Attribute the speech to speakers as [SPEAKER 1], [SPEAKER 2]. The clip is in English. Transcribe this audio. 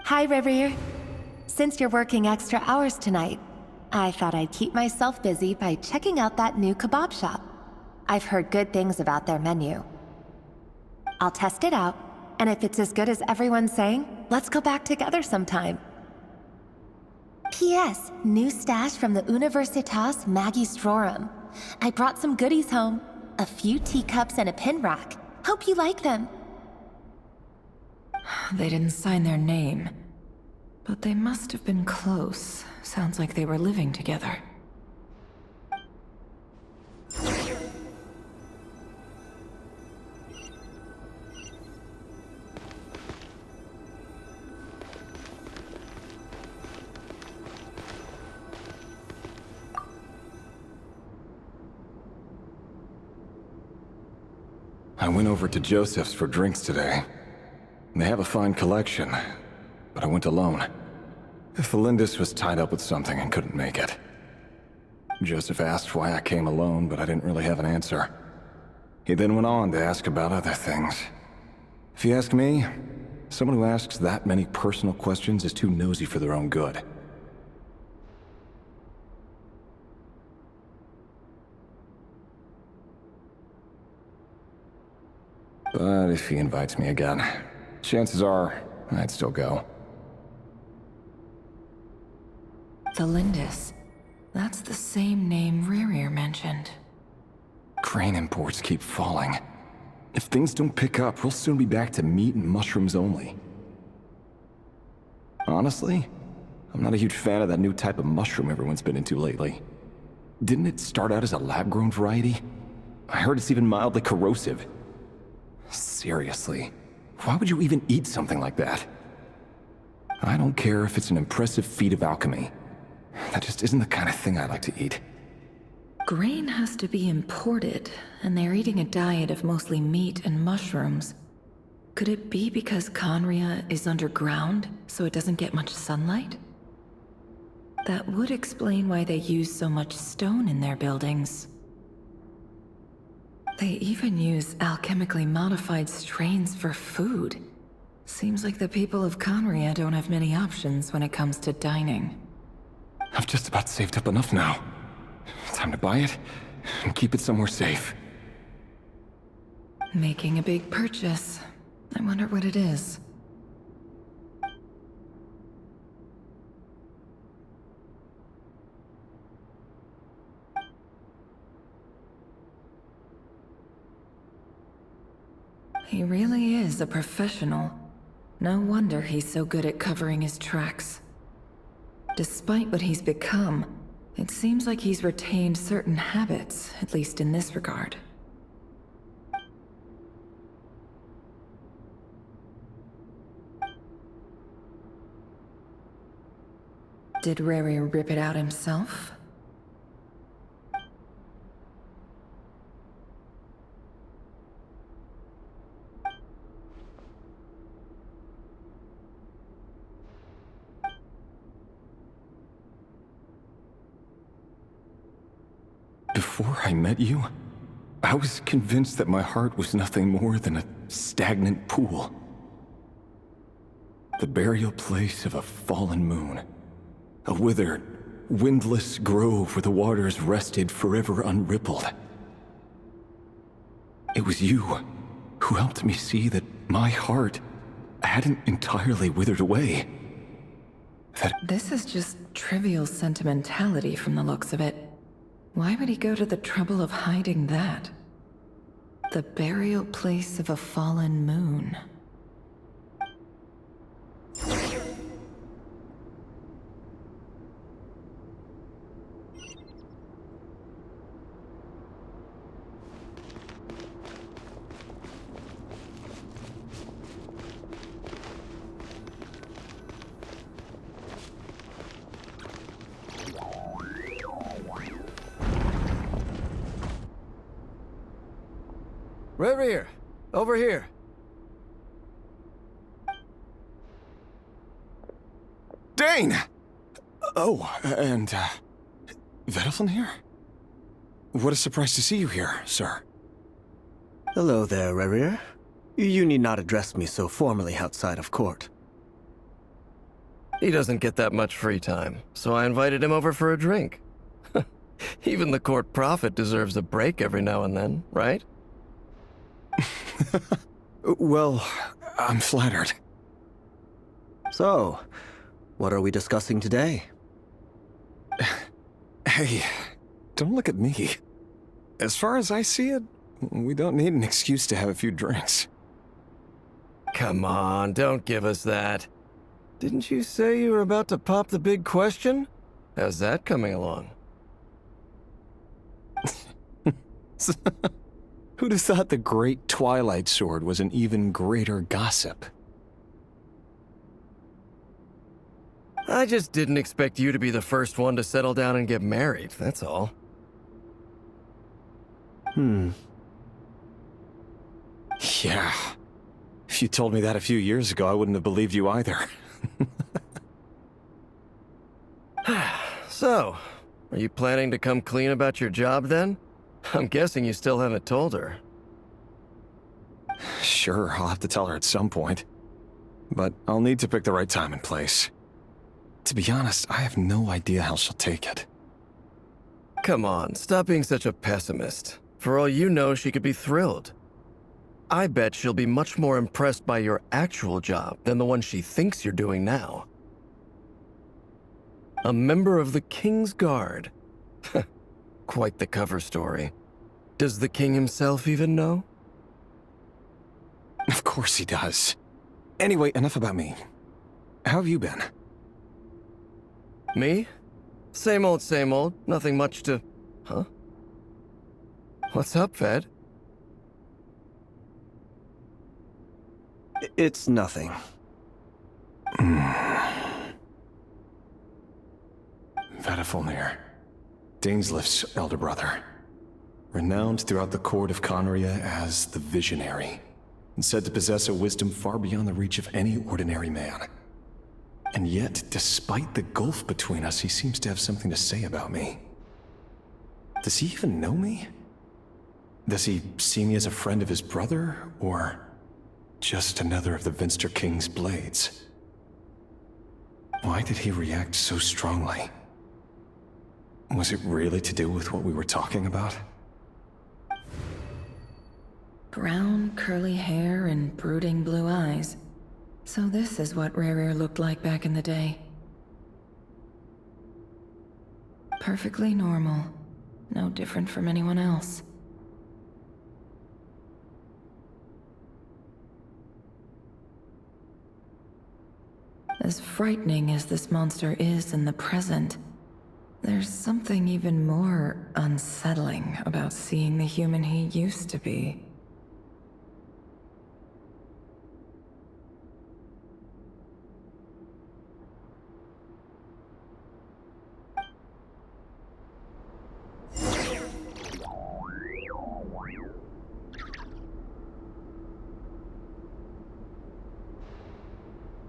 [SPEAKER 1] Hi, River. Since you're working extra hours tonight, I thought I'd keep myself busy by checking out that new kebab shop. I've heard good things about their menu. I'll test it out, and if it's as good as everyone's saying, let's go back together sometime. P.S. New stash from the Universitas Magistrorum. I brought some goodies home. A few teacups and a pin rack. Hope you like them.
[SPEAKER 2] They didn't sign their name, but they must have been close. Sounds like they were living together.
[SPEAKER 3] I went over to Joseph's for drinks today. They have a fine collection, but I went alone. Felindis was tied up with something and couldn't make it. Joseph asked why I came alone, but I didn't really have an answer. He then went on to ask about other things. If you ask me, someone who asks that many personal questions is too nosy for their own good. But if he invites me again, chances are I'd still go.
[SPEAKER 2] Felindis. That's the same name Rerir mentioned.
[SPEAKER 3] Crane imports keep falling. If things don't pick up, we'll soon be back to meat and mushrooms only. Honestly, I'm not a huge fan of that new type of mushroom everyone's been into lately. Didn't it start out as a lab-grown variety? I heard it's even mildly corrosive. Seriously, why would you even eat something like that? I don't care if it's an impressive feat of alchemy. That just isn't the kind of thing I like to eat.
[SPEAKER 2] Grain has to be imported, and they're eating a diet of mostly meat and mushrooms. Could it be because Conria is underground, so it doesn't get much sunlight? That would explain why they use so much stone in their buildings. They even use alchemically modified strains for food. Seems like the people of Conria don't have many options when it comes to dining.
[SPEAKER 3] I've just about saved up enough now. Time to buy it and keep it somewhere safe.
[SPEAKER 2] Making a big purchase. I wonder what it is. He really is a professional. No wonder he's so good at covering his tracks. Despite what he's become, it seems like he's retained certain habits, at least in this regard. Did Rerir rip it out himself?
[SPEAKER 3] Before I met you, I was convinced that my heart was nothing more than a stagnant pool. The burial place of a fallen moon. A withered, windless grove where the waters rested forever unrippled. It was you who helped me see that my heart hadn't entirely withered away.
[SPEAKER 2] This is just trivial sentimentality from the looks of it. Why would he go to the trouble of hiding that? The burial place of a fallen moon.
[SPEAKER 4] Rerir, over here.
[SPEAKER 3] Dane! Oh, and, Vedelflin here? What a surprise to see you here, sir.
[SPEAKER 4] Hello there, Rerir. You need not address me so formally outside of court. He doesn't get that much free time, so I invited him over for a drink. Even the court prophet deserves a break every now and then, right?
[SPEAKER 3] Well, I'm flattered.
[SPEAKER 4] So, what are we discussing today?
[SPEAKER 3] Hey, don't look at me. As far as I see it, we don't need an excuse to have a few drinks.
[SPEAKER 4] Come on, don't give us that. Didn't you say you were about to pop the big question? How's that coming along?
[SPEAKER 3] Who'd have thought the great Twilight Sword was an even greater gossip?
[SPEAKER 4] I just didn't expect you to be the first one to settle down and get married, that's all.
[SPEAKER 3] Yeah. If you told me that a few years ago, I wouldn't have believed you either.
[SPEAKER 4] So, are you planning to come clean about your job then? I'm guessing you still haven't told her.
[SPEAKER 3] Sure, I'll have to tell her at some point. But I'll need to pick the right time and place. To be honest, I have no idea how she'll take it.
[SPEAKER 4] Come on, stop being such a pessimist. For all you know, she could be thrilled. I bet she'll be much more impressed by your actual job than the one she thinks you're doing now. A member of the King's Guard. Quite the cover story. Does the king himself even know?
[SPEAKER 3] Of course he does. Anyway, enough about me. How have you been?
[SPEAKER 4] Me? Same old, nothing much to... Huh? What's up, Fed?
[SPEAKER 5] It's nothing.
[SPEAKER 3] Vadafulnir, Dainslift's elder brother. Renowned throughout the court of Conria as the Visionary, and said to possess a wisdom far beyond the reach of any ordinary man. And yet, despite the gulf between us, he seems to have something to say about me. Does he even know me? Does he see me as a friend of his brother, or just another of the Vinster King's blades? Why did he react so strongly? Was it really to do with what we were talking about?
[SPEAKER 2] Brown, curly hair and brooding blue eyes. So this is what Rere looked like back in the day. Perfectly normal. No different from anyone else. As frightening as this monster is in the present, there's something even more unsettling about seeing the human he used to be.